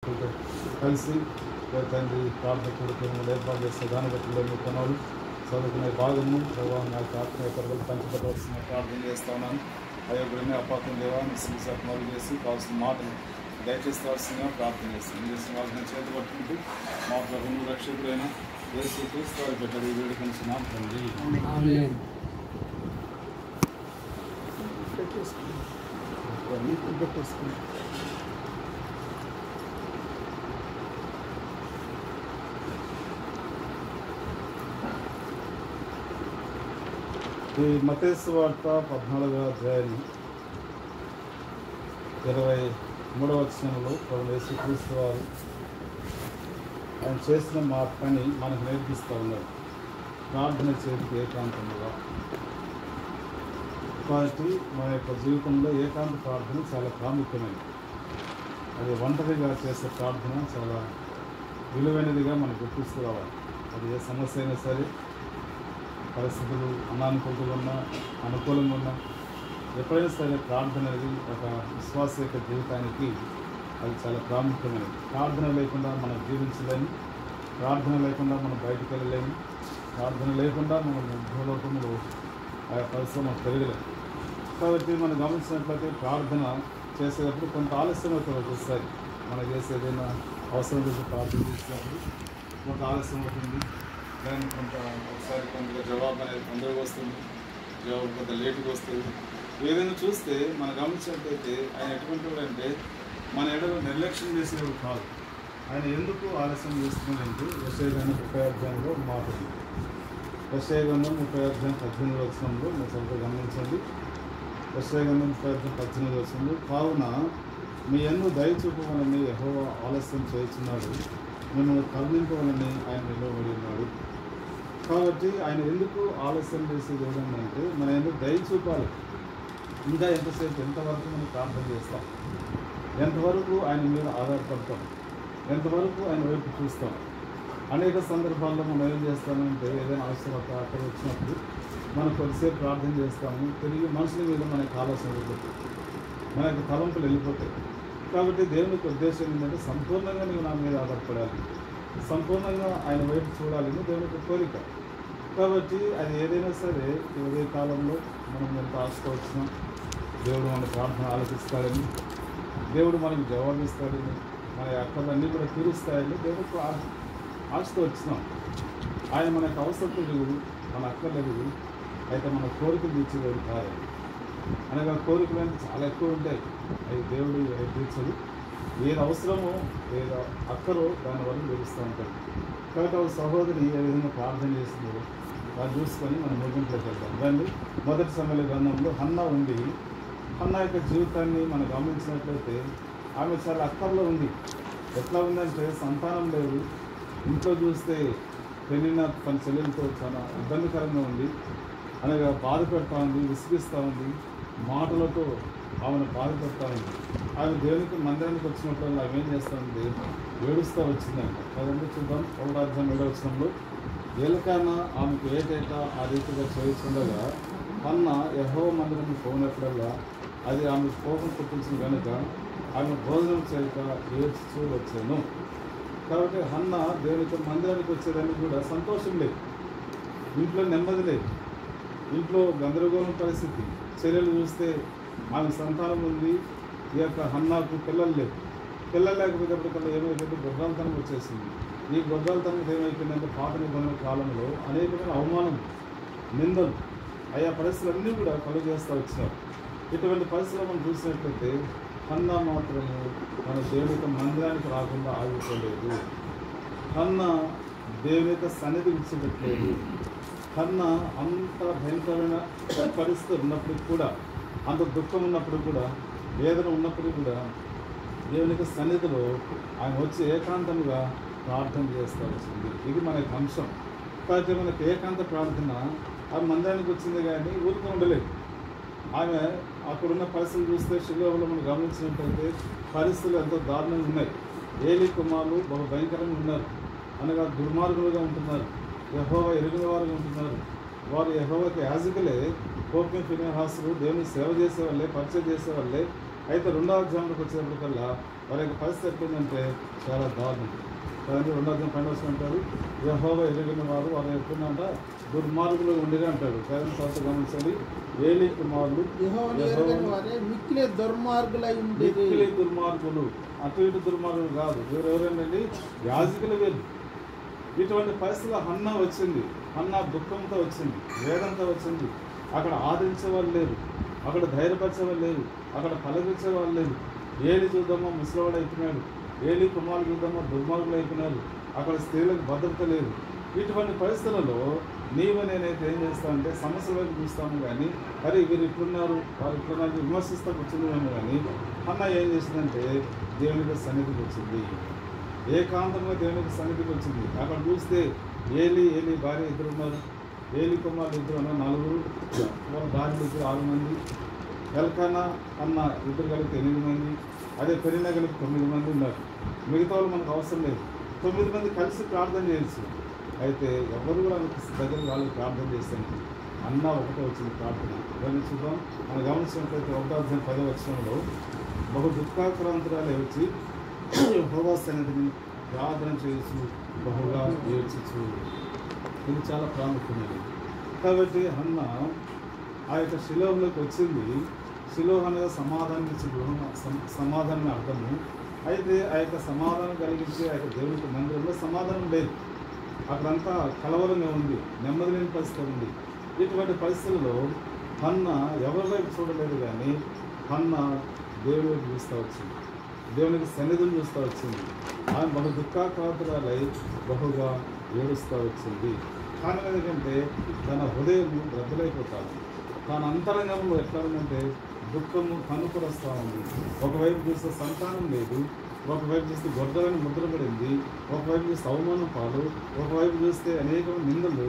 కలిసి తండ్రి ప్రార్థన కూడుకుని ఏర్పాటు చేస్తే దాన్ని బట్టి మీ కొనలు చదువుకునే భాగము ప్రభావం నాకు ఆత్మీయ కొరలు పంచబడవలసిన ప్రార్థన చేస్తా ఉన్నాను. అయోగ్యమే అపాతం దేవా నిశ్చితమలు చేసి కావాల్సిన మాటలు దయచేస్తాల్సిందిగా ప్రార్థన చేస్తాను. చేసిన వాళ్ళని చేతి పట్టుకుంటూ మా ప్రభువు రక్షకుడైన యేసు క్రీస్తు వారి బిడ్డలు వేడుకొంచున్నాం తండ్రి. ఈ మత్తయి సువార్త 14వ అధ్యాయం 23వ వచనంలో ప్రభు యేసుక్రీస్తు వారు ఆయన చేసిన మా పని మనకు నేర్పిస్తూ ఉన్నారు. ప్రార్థన చేతికి ఏకాంతంగా. కాబట్టి మన యొక్క జీవితంలో ఏకాంత ప్రార్థన చాలా ప్రాముఖ్యమైనది. అది ఒంటరిగా చేసే ప్రార్థన చాలా విలువైనదిగా మనకు గుర్తిస్తూ రావాలి. అది ఏ సమస్య అయినా సరే, పరిస్థితులు అనానుకూలంగా ఉన్నా అనుకూలంగా ఉన్నా, ఎప్పుడైనా సరే ప్రార్థన అనేది ఒక విశ్వాస యొక్క జీవితానికి అది చాలా ప్రాముఖ్యమైనది. ప్రార్థన లేకుండా మనం జీవించలేము, ప్రార్థన లేకుండా మనం బయటకు వెళ్ళలేము, ప్రార్థన లేకుండా మనం భూలోకంలో ఆ పరిశ్రమ పెరగలేము. కాబట్టి మనం గమనించినట్లయితే ప్రార్థన చేసేటప్పుడు కొంత ఆలస్యం అవుతుంది. ఒకసారి మనం చేసేదైనా అవసరం గురించి ప్రార్థన చేసినప్పుడు కొంత ఆలస్యం అవుతుంది. దాన్ని కొంత ఒకసారి కొంత జవాబు అనేది తొందరగా వస్తుంది, జవాబు కొంత లేటుగా వస్తుంది. ఏదైనా చూస్తే మనం గమనించినట్లయితే ఆయన ఎటువంటి వాడు అంటే మన ఎడలో నిర్లక్ష్యం చేసేవాడు కాదు. ఆయన ఎందుకు ఆలస్యం చేస్తున్నాడంటే యెషయా గ్రంథం 30వ అధ్యాయంలో మాట ఉంది. యెషయా గ్రంథం 30వ అధ్యాయం 18వ వచనంలో మీరు సరిగ్గా గమనించండి. యెషయా గ్రంథం 30వ అధ్యాయం 18వ వచనంలో, కావున మీ యందు దయ చూపవాలని యెహోవా ఆలస్యం చేస్తున్నాడు, మిమ్మల్ని కరుణింపవాలని ఆయన నిలబడి ఉన్నాడు. కాబట్టి ఆయన ఎందుకు ఆలస్యం చేసేది ఏదంటే మన ఎందుకు దయ చూపాలి. ఇంకా ఎంతసేపు, ఎంతవరకు మనం ప్రార్థన చేస్తాం, ఎంతవరకు ఆయన మీద ఆధారపడతాం, ఎంతవరకు ఆయన వైపు చూస్తాం. అనేక సందర్భాల్లో మనం ఏం చేస్తామంటే ఏదైనా అవసరత అక్కడ వచ్చినప్పుడు మనం కొద్దిసేపు ప్రార్థన చేస్తాము, తిరిగి మనుషుల మీద మనకు ఆలోచన వెళ్ళిపోతాయి, మనకు తలంపులు వెళ్ళిపోతాయి. కాబట్టి దేవునికి ఉద్దేశం ఏంటంటే సంపూర్ణంగా నువ్వు నా మీద ఆధారపడాలి, సంపూర్ణంగా ఆయన వైపు చూడాలని దేవునికి కోరిక. కాబట్టి అది ఏదైనా సరే ఇదే కాలంలో మనం ఎంత ఆశతో వచ్చినాం, దేవుడు మన ప్రార్థన ఆలోచిస్తాడని, దేవుడు మనకు జవాబిస్తాడని, మన అక్కలన్నీ కూడా తీరుస్తాయని దేవుడికి ఆశతో వచ్చినాం. ఆయన మనకు అవసరం లేవు, మన అక్కర్లేదు, అయితే మన కోరికలు తీర్చేవాడు కాదు. అనగా కోరికలు అంటే చాలా ఎక్కువ ఉంటాయి, అవి దేవుడు తీర్చదు. ఏది అవసరమో ఏదో అక్కరో దాని వల్ల తెలుస్తూ ఉంటాడు. కాబట్టి ఒక సహోదరి ఏ విధంగా ప్రార్థన చేసిందో దాన్ని చూసుకొని మనం ముగింపులోకి వెళ్తాం. దాన్ని మొదటి సమయాల గ్రంథంలో హన్నా ఉంది. హన్నా యొక్క జీవితాన్ని మనం గమనించినట్లయితే ఆమె చాలా అక్కర్లో ఉంది. ఎట్లా ఉందంటే సంతానం లేదు, ఇంట్లో చూస్తే పెళ్ళిన తన చెల్లెలతో చాలా ఇబ్బందికరంగా ఉంది, అనగా బాధ పెడతా ఉంది, విసిగిస్తూ ఉంది, మాటలతో ఆమెను బాధ పెడతా ఉంది. ఆమె దేవునికి మందిరానికి వచ్చినప్పుడు ఆమె ఏం చేస్తుంది, ఏడుస్తూ వచ్చిందంట. అదంటే చూద్దాం. 1వ అధ్యాయం 7వ వచనంలో, ఎలుకానా ఆమెకు ఏటేటా ఆ రీతిగా చేస్తుండగా హన్నా యెహోవా మందిరం పోయినప్పుడల్లా అది ఆమె కోపం పుట్టించిన కనుక ఆమె భోజనం చేయక ఏడ్చుతూ వచ్చాను. కాబట్టి హన్నా దేవునికి మందిరానికి వచ్చేదానికి కూడా సంతోషం లేదు, ఇంట్లో నెమ్మది లేదు, ఇంట్లో గందరగోళం పరిస్థితి. చర్యలు చూస్తే ఆమె సంతానం ఉంది, ఈ యొక్క హన్నాకు పిల్లలు లేవు. పిల్లలు లేకపోయేటప్పటికల్లా ఏమైపోయింది, గొడ్రాలతనం వచ్చేసింది. ఈ గొడ్రాలతనం ఏమైపోయిందంటే పాత నిబంధన కాలంలో అనేకమైన అవమానం, నిందలు, ఆయా పరిస్థితులన్నీ కూడా కలుగజేస్తూ వచ్చినారు. ఇటువంటి పరిస్థితులు మనం చూసినట్లయితే హన్నా మాత్రము మన దేవుని యొక్క మందిరానికి రాకుండా ఆగిపోలేదు. హన్నా దేవుని యొక్క సన్నిధి విడిచిపెట్టలేదు. హన్నా అంత భయంకరమైన పరిస్థితులు ఉన్నప్పటికీ కూడా, అంత దుఃఖం ఉన్నప్పుడు కూడా, వేదన ఉన్నప్పుడు కూడా దేవుని యొక్క సన్నిధిలో ఆయన వచ్చి ఏకాంతంగా ప్రార్థన చేస్తూ వచ్చింది. ఇది మన యొక్క అంశం. కాబట్టి మనకి ఏకాంత ప్రార్థన ఆమె మందిరానికి వచ్చింది కానీ ఊరికే ఉండలేదు. ఆమె అక్కడున్న పరిస్థితులు చూస్తే శిలోహలో మనం గమనించినట్లయితే పరిస్థితులు ఎంతో దారుణంగా ఉన్నాయి. ఏలీ కుమారులు బహు భయంకరంగా ఉన్నారు, అనగా దుర్మార్గులుగా ఉంటున్నారు, యెహోవా ఎరిగిన వారుగా ఉంటున్నారు. వారు యెహోవాకి యాజకులే, కోపం ఫినెహాసులు దేవుని సేవ చేసేవాళ్ళే, పరిచయం చేసేవాళ్ళే, అయితే రెండవ అధ్యాయంలోకి వచ్చేటప్పటికల్లా వారి యొక్క పరిస్థితి ఎట్లుందంటే చాలా దారుణం. కదండి. రెండవ అధ్యాయం 12 అంటారు, యెహోవా ఎరిగిన వారు వారు ఎట్లుందంట దుర్మార్గులు ఉండిగా అంటాడు. కదండి. తర్వాత గమనించండి, ఏలీ కుమారులు మిక్కిలి దుర్మార్గులు, అటు ఇటు దుర్మార్గులు కాదు, ఎవరెవరండి యాజకులు వీరు. ఇటువంటి పరిస్థితుల్లో హన్నా వచ్చింది. హన్నా దుఃఖంతో వచ్చింది, వేదంతో వచ్చింది. అక్కడ ఆదరించే వాళ్ళు లేరు, అక్కడ ధైర్యపరిచే వాళ్ళు లేరు, అక్కడ పలకరించే వాళ్ళు లేరు. ఏలి చూద్దామో ముసలివాడు అయిపోయినాడు, ఏలి కుమారులు చూద్దామో దుర్మార్గులు అయిపోయినారు, అక్కడ స్త్రీలకు భద్రత లేదు. ఇటువంటి పరిస్థితులలో నీవు నేనైతే ఏం చేస్తామంటే సమస్యల వైపు చూస్తాము కానీ అరే వీరు ఇట్లున్నారు వారు ఇట్లున్నారు విమర్శిస్తూ కూర్చుందేమో కానీ అన్న ఏం చేసిందంటే దేవునికి సన్నిధికి వచ్చింది, ఏకాంతంగా దేవునికి సన్నిధికి వచ్చింది. అక్కడ చూస్తే ఏలి భార్య ఇద్దరు ఉన్నారు, ఏలి కుమారులు ఇద్దరు ఉన్నారు, 4, వాళ్ళ భార్యలు ఇద్దరు 6 మంది, ఎల్కానా అన్న ఇద్దరు కలిపి 8 మంది, అదే పెరినా కలిపి 9 మంది ఉన్నారు. మిగతా వాళ్ళు మనకు అవసరం లేదు. 9 మంది కలిసి ప్రార్థన చేయొచ్చు. అయితే ఎవరు కూడా దగ్గర వాళ్ళు ప్రార్థన చేస్తాను అన్న ఒకటే వచ్చింది ప్రార్థన. దాన్ని చూద్దాం. మనం గమనించినట్లయితే 1:10 వచనంలో బహు దుఃఖాక్రాంతురాలు వచ్చి యెహోవా సన్నిధిని ప్రార్థన చేస్తూ బహుగా ఏడ్చు. ఇది చాలా ప్రాముఖ్యమైనది. కాబట్టి అన్న ఆ యొక్క శిలోహలోకి వచ్చింది. శిలోహ అనగా సమాధానం ఇచ్చే సమాధానం అర్థము. అయితే ఆ యొక్క సమాధానం కలిగించే ఆ యొక్క దేవునికి మందిరంలో సమాధానం లేదు, అక్కడంతా కలవరంగా ఉంది, నెమ్మది లేని పరిస్థితి ఉంది. ఇటువంటి పరిస్థితుల్లో హన్న ఎవరి వైపు చూడలేదు కానీ హన్న దేవుడి వైపు చూస్తూ వచ్చింది, దేవునికి సన్నిధిని చూస్తూ వచ్చింది. ఆమె బహు దుఃఖాక్రాంతురాలై బహుగా ఏడుస్తూ వచ్చింది. కారణం ఎందుకంటే తన హృదయం రద్దులైపోతాడు. తన అంతరంగంలో ఎట్లా ఉందంటే దుఃఖము కనుకొరస్తూ ఉంది. ఒకవైపు చూస్తే సంతానం లేదు, ఒకవైపు చూస్తే గొడ్డలని ముద్రపడింది, ఒకవైపు చూస్తే అవమానం పాలు, ఒకవైపు చూస్తే అనేక నిందలు,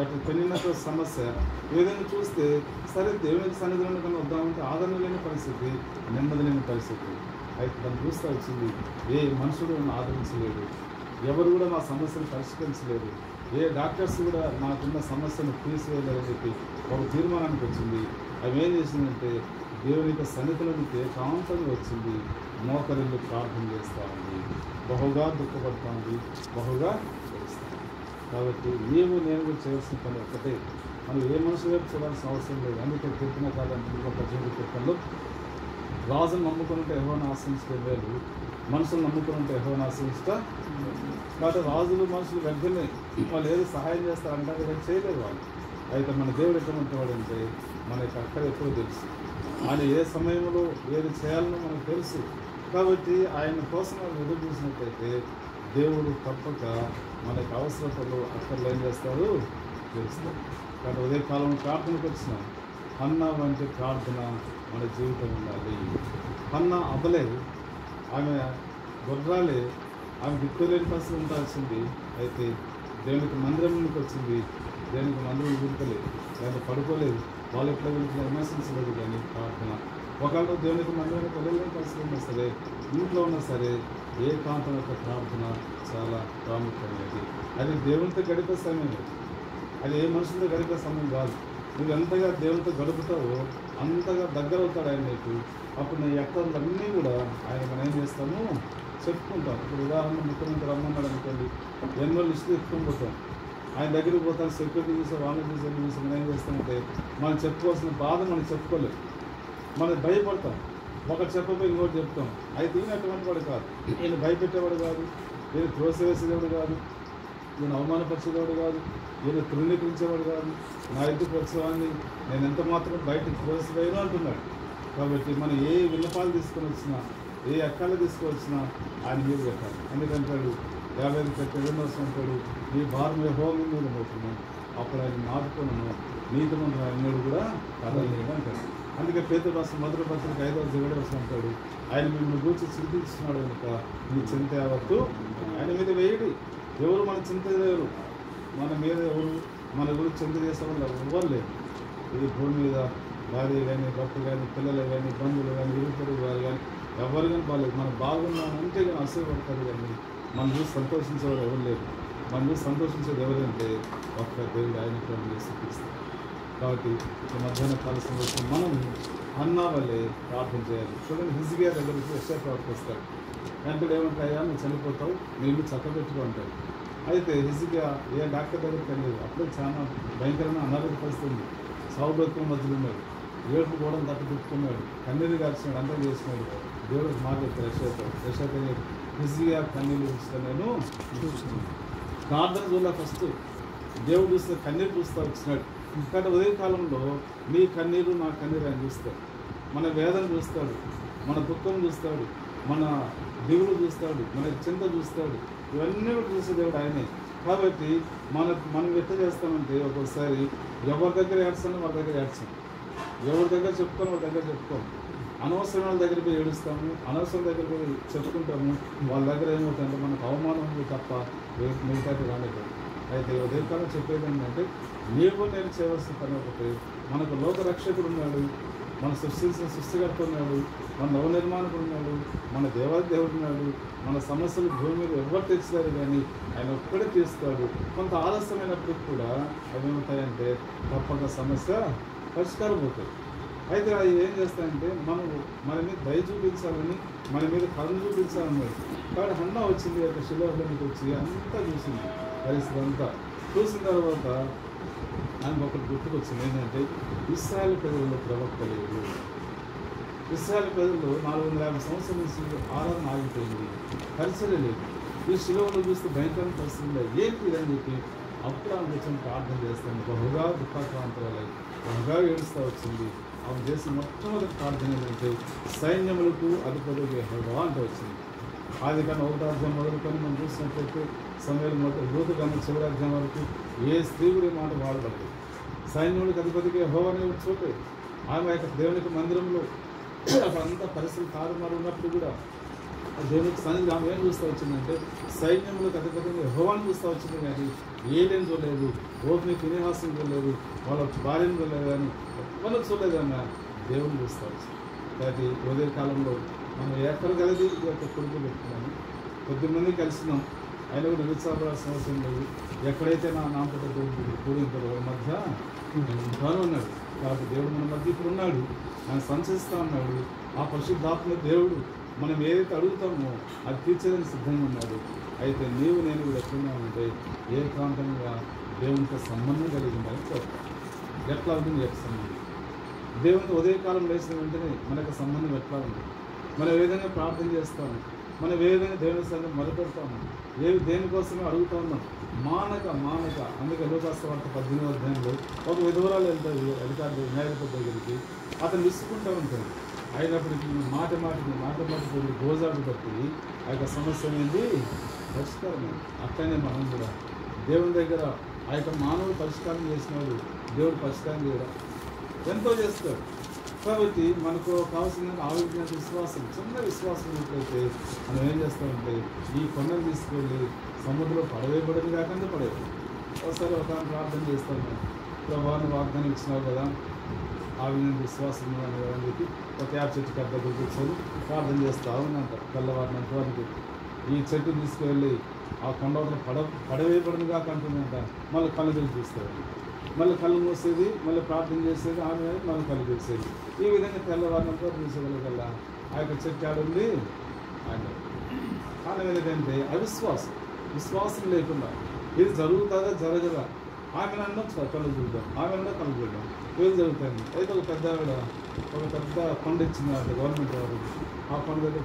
అటు పెళ్ళినట్టు సమస్య. ఈ విధంగా చూస్తే సరే దేవునికి సన్నిధిలో కన్నా వద్దామంటే ఆదరణ లేని పరిస్థితి, నెమ్మది లేని పరిస్థితి. అయితే తను చూస్తూ వచ్చింది, ఏ మనుషుడు నన్ను ఆదరించలేడు, ఎవరు కూడా మా సమస్యను పరిష్కరించలేదు, ఏ డాక్టర్స్ కూడా నాకున్న సమస్యను తీసివేయలేదని చెప్పి ఒక తీర్మానానికి వచ్చింది. అవి ఏం చేసిందంటే దేవుని యొక్క సన్నిధిలోనికి ఏకాంతంగా వచ్చింది, మోకరిల్లు ప్రార్థన చేస్తూ ఉంది, బహుగా దుఃఖపడుతూ ఉంది, బహుగా ఏడుస్తుంది. కాబట్టి నేను కూడా చేయాల్సిన పని ఒకటే, మనం ఏ మనుషుల వైపు చూడాల్సిన అవసరం లేదు. అందుకే కీర్తన కాదంటే 18 కీర్తనలో రాజును నమ్ముకుంటే యెహోవాను ఆశ్రయించడం వేరు, మనుషులు నమ్ముకుంటే యెహోవాను ఆశ్రయించడం. కాబట్టి రాజులు మనుషులు వెంటనే వాళ్ళు ఏదో సహాయం చేస్తారంటే అది చేయలేదు వాళ్ళు. అయితే మన దేవుడు ఎటువంటి వాడంటే మనకి అక్కడ ఎప్పుడు తెలుసు, ఆయన ఏ సమయంలో ఏది చేయాలనో మనకు తెలుసు. కాబట్టి ఆయన కోసం మనం ఎదురు చూసినట్లయితే దేవుడు తప్పక మనకు అవసరతలు అక్కర్లో ఏం చేస్తాడు తెలుస్తాడు. కాబట్టి ఉదయకాలంలో ప్రార్థనకు వచ్చినాం. హన్నా వంటి ప్రార్థన మన జీవితం ఉండాలి. హన్నా అబలే, ఆమె గొడ్రాలే, ఆమె దిక్కులేని పరిస్థితి ఉండాల్సింది. అయితే దేవునికి మందిరంలోకి వచ్చింది, దేవునికి మందిరం విడతలేదు, దాన్ని పడుకోలేదు, వాళ్ళు ఎట్లా వీళ్ళకి విమర్శించలేదు. కానీ ప్రార్థన ఒకవేళ దేవునికి మందిరానికి వెళ్ళలేని పరిస్థితి ఉన్నా సరే, ఇంట్లో ఉన్నా సరే ఏకాంతం యొక్క ప్రార్థన చాలా ప్రాముఖ్యమైనది. అది దేవునితో గడిపే సమయం, అది ఏ మనుషులతో గడిపే సమయం కాదు. నువ్వు ఎంతగా దేవునితో గడుపుతావో అంతగా దగ్గర అవుతాడు ఆయన నీకు. అప్పుడు నీ ఎక్కర్లన్నీ కూడా ఆయన మనం ఏం చేస్తాము చెప్పుకుంటాం. ఇప్పుడు ఉదాహరణ ముఖ్యమంత్రి రమ్మన్నాడు అనుకోండి, ఎన్నో లిస్టులు ఎత్తుకొని పోతాం. ఆయన దగ్గరికి పోతాం, సెక్యూరిటీ చూసి వాళ్ళని చూసి ఎన్ని చూసి మనం ఏం చేస్తామంటే మనం చెప్పుకోవాల్సిన బాధ మనం చెప్పుకోలేదు, మనం భయపడతాం. ఒకటి చెప్పబోయి ఇంకోటి చెప్తాం. అయితే ఈయన అటువంటి వాడు కాదు, ఈయన భయపెట్టేవాడు కాదు, ఈయన త్రోసివేసేవాడు కాదు, ఈయన అవమానపరిచేవాడు కాదు, ఈయన తృణీకరించేవాడు కాదు. నా ఇంటికి వచ్చేవాడిని నేను ఎంత మాత్రం బయటకు త్రోసివేయను అంటున్నాడు. కాబట్టి మనం ఏ విన్నపాలు తీసుకొని వచ్చినా, ఏ అక్కలు తీసుకొచ్చినా ఆయన మీద పెట్టాలి. ఎందుకంటాడు 50 అంటాడు, నీ భారం యెహోవా మీద పోతున్నాను, అప్పుడు ఆయన నాటుకున్నాను, నీతిమంతుడు అన్నాడు కూడా కదలలేదు అంటాడు. అందుకే పేతురు రాసిన 1 పత్రిక 5:7 అంటాడు, ఆయన మిమ్మల్ని గూర్చి చింతిస్తున్నాడు కనుక నీ చింత యావత్తు ఆయన మీద వేయడి. ఎవరు మన చింత లేరు, మన మీద ఎవరు మన గురించి చింత చేసే వాళ్ళు ఎవ్వరు లేరు. ఇది భూమి మీద భార్య కానీ, భర్త కానీ, పిల్లలు కానీ, బంధువులు కానీ, ఇరుపరుగు వారు కానీ ఎవరు కానీ బాగాలేదు. మనం బాగున్నామంటే కానీ అసూయపడతారు. కానీ మనం చూసి సంతోషించేవారు ఎవరు లేరు. మనం చూసి సంతోషించేది ఎవరంటే ఒక్క దేవుడు ఆయన ప్రేమ చేసి చూపిస్తారు. కాబట్టి ఈ మధ్యాహ్న కాల సమయంలో మనం అన్నా వల్లే ప్రార్థన చేయాలి. చూడండి, హిజ్కియా దగ్గరికి యెషయా ప్రవక్త వస్తాడు. వెంటనే ఏమంటాయా, నువ్వు చనిపోతావు, నీ ఇల్లు చక్కబెట్టుకో అంటాడు. అయితే హిజ్కియా ఏ డాక్టర్ దగ్గరికి వెళ్ళలేదు. అప్పుడే చాలా భయంకరమైన అనారోగ్య పరిస్థితి ఉంది. సావు బ్రతుకుల మధ్యలో ఉన్నాడు. ఏడుపు కూడా తట్టుపెట్టుకున్నాడు, కన్నీరు గార్చినాడు, అంతా చేసినాడు. దేవుడికి మాట చెప్తారు యెషయా హిజ్కియా కన్నీరు చూస్తే నేను చూస్తున్నాను. ప్రార్థన చూడ ఫస్ట్ దేవుడు చూస్తే కన్నీరు చూస్తూ వచ్చినాడు. ఎందుకంటే ఉదయకాలంలో నీ కన్నీరు నా కన్నీరు ఆయన చూస్తాడు. మన వేదన చూస్తాడు, మన దుఃఖం చూస్తాడు, మన దిగులు చూస్తాడు, మన చింత చూస్తాడు. ఇవన్నీ కూడా చూసే దేవుడు ఆయనే. కాబట్టి మనం ఎట్లా చేస్తామంటే ఒక్కోసారి ఎవరి దగ్గర ఏడ్చాను వాళ్ళ దగ్గర ఏడ్చాం, ఎవరి దగ్గర చెప్పుకొని వాళ్ళ దగ్గర చెప్పుకోం. అనవసరం వాళ్ళ దగ్గర పోయి ఏడుస్తాము, అనవసరం దగ్గర పోయి చెప్పుకుంటాము. వాళ్ళ దగ్గర ఏమవుతుందంటే మనకు అవమానం ఉంది తప్ప మిగతాది రాలేదు. అయితే ఉదయకాలం చెప్పేది ఏంటంటే, నీవు నేను చేయవలసిన పని ఒకటి. మనకు లోక రక్షకుడు ఉన్నాడు, మన సృష్టించిన సృష్టికర్త ఉన్నాడు, మన నవ నిర్మాణకుడు ఉన్నాడు, మన దేవాది దేవుడు ఉన్నాడు. మన సమస్యలు భూమి మీద ఎవరు తెచ్చారు కానీ ఆయన ఒక్కడే తీస్తాడు. కొంత ఆలస్యమైనప్పటికి కూడా అవి ఏమవుతాయంటే తప్పక సమస్య పరిష్కారం అవుతాయి. అయితే అది ఏం చేస్తాయంటే మన మీద దయ చూపించాలని, మన మీద కరుణ చూపించాలన్నాడు. కాబట్టి హన్నా వచ్చింది, యొక్క శిలోహ్లోనికి వచ్చి అంతా చూసింది, పరిస్థితి అంతా చూసిన తర్వాత ఆయనకు ఒకటి గుర్తుకొచ్చింది. ఏంటంటే ఇశ్రాయేలు ప్రజల్లో ప్రవక్త లేదు. ఇశ్రాయేలు ప్రజల్లో 450 సంవత్సరాల నుంచి ఆరాధన ఆగిపోయింది, పరిచయం లేదు. ఈ శిలోహ్లో చూస్తే భయంకరమైన పరిస్థితుల్లో ఏంటి అని చెప్పి అప్పుడు ఆమె వచ్చిన ప్రార్థన చేస్తాను. బహుగా దుఃఖాక్రాంతురాలై బహుగా ఏడుస్తూ వచ్చింది. ఆమె చేసిన మొట్టమొదటి ప్రార్థన ఏంటంటే సైన్యములకు అధిపతి యెహోవా అంటే వచ్చింది. ఆది కానీ 1వ అధ్యాయం మొదలుకొని మనం చూసినట్లయితే సమయంలో రూతు కానీ చివరి అధ్యాయం వరకు ఏ స్త్రీ కూడా మాట వాడబడలేదు. సైన్యములకు అధిపతికి యెహోవా అనే చోటే ఆమె యొక్క దేవునికి మందిరంలో అంతా పరిస్థితులు తారుమారు ఉన్నప్పుడు కూడా దేవునికి సన్నిధి ఆమె ఏం చూస్తూ వచ్చిందంటే సైన్యములకు అధిపతిగా యెహోవాను చూస్తూ వచ్చింది. కానీ ఏలేని చూడలేదు, ఓపిని ఫినెహాసుని చూడలేదు, వాళ్ళ భార్యను చూడలేదు, కానీ ఎవరు చూడలేదు అన్న దేవుని చూస్తూ వచ్చింది. కాబట్టి ఉదయ కాలంలో మనం ఎక్కడ కలిసి ఈ యొక్క కొడుకు పెట్టుకున్నాము, కొద్దిమంది కలిసినాం, ఆయన కూడా నిరుత్సాహపడాల్సిన అవసరం లేదు. ఎక్కడైతే నా నామపట దేవుడు కూడింటారో వాళ్ళ మధ్య ఉంటాను అన్నాడు. కాబట్టి దేవుడు మన మధ్య ఇప్పుడు ఉన్నాడు, ఆయన సంచరిస్తూ ఉన్నాడు. ఆ పరిశుద్ధాత్మ దేవుడు మనం ఏదైతే అడుగుతామో అది తీర్చేదని సిద్ధంగా ఉన్నాడు. అయితే నీవు నేను కూడా ఎట్లున్నామంటే ఏకాంతంగా దేవునితో సంబంధం కలిగి ఉండాలని కోరుతాం. ఎట్లా ఉంటుంది యొక్క సంబంధం? దేవునితో ఉదయకాలం లేచిన వెంటనే మనకు సంబంధం ఎట్లా ఉంది? మనం ఏ విధంగా ప్రార్థన చేస్తాము, మనం ఏ విధంగా దేవుని సంగతి మొదలుపెడతాము, దేనికోసమే అడుగుతా ఉన్నాం మానక. అందుకే లోకాసువార్త 18వ అధ్యాయంలో ఒక విధవరాలు వెళ్తాడు అధికారి న్యాయాధిపతి దగ్గరికి. అతను విసుకుంటూ ఉంటాడు. అయినప్పటికీ మాట మాటికి గోజాడు బట్టి ఆ యొక్క సమస్య అనేది పరిష్కారం. అట్లనే మనం కూడా దేవుని దగ్గర ఆ యొక్క మానవుడు పరిష్కారం చేసినాడు, దేవుడు పరిష్కారం చేయడం ఎంతో చేస్తాడు. కాబట్టి మనకు కావాల్సిన ఆరోగ్య విశ్వాసం, చిన్న విశ్వాసం ఉన్నట్లయితే మనం ఏం చేస్తామంటే ఈ కొండను తీసుకెళ్ళి సముద్రంలో పడవేయబడింది కాకుండా పడేది. ఒకసారి ఒక ప్రార్థన చేస్తాను, ప్రభావాన్ని వాగ్దానం ఇచ్చినావు కదా, ఆ విధంగా విశ్వాసం ఉన్నాను కదా అని చెప్పి ఒక యాప్ చెట్టు కట్ట దగ్గర కూర్చొని ప్రార్థన చేస్తూ ఉన్నంట. తెల్లవారిని అంతవారికి ఈ చెట్టు తీసుకువెళ్ళి ఆ కొండలో పడవేయబడింది కాక అంటుందంట. మళ్ళీ కళ్ళు తెరిచి చూస్తారు, మళ్ళీ కళ్ళు మూసేది, మళ్ళీ ప్రార్థన చేసేది, ఆమె మళ్ళీ కళ్ళు తెరిచేది. ఈ విధంగా తెల్లవారినంతా చూసేవాళ్ళకల్లా ఆ యొక్క చెట్టు ఆడుంది ఆయన. కారణం ఏంటంటే విశ్వాసం లేకుండా ఇది జరుగుతుందా జరగదా, ఆమెనన్నా కళ్ళు చూద్దాం, ఆమెనన్నా కళ్ళు చూద్దాం, ఏది జరుగుతుంది. అయితే ఒక పెద్ద కొండ ఇచ్చింది గవర్నమెంట్ వారు. ఆ కొండ దగ్గర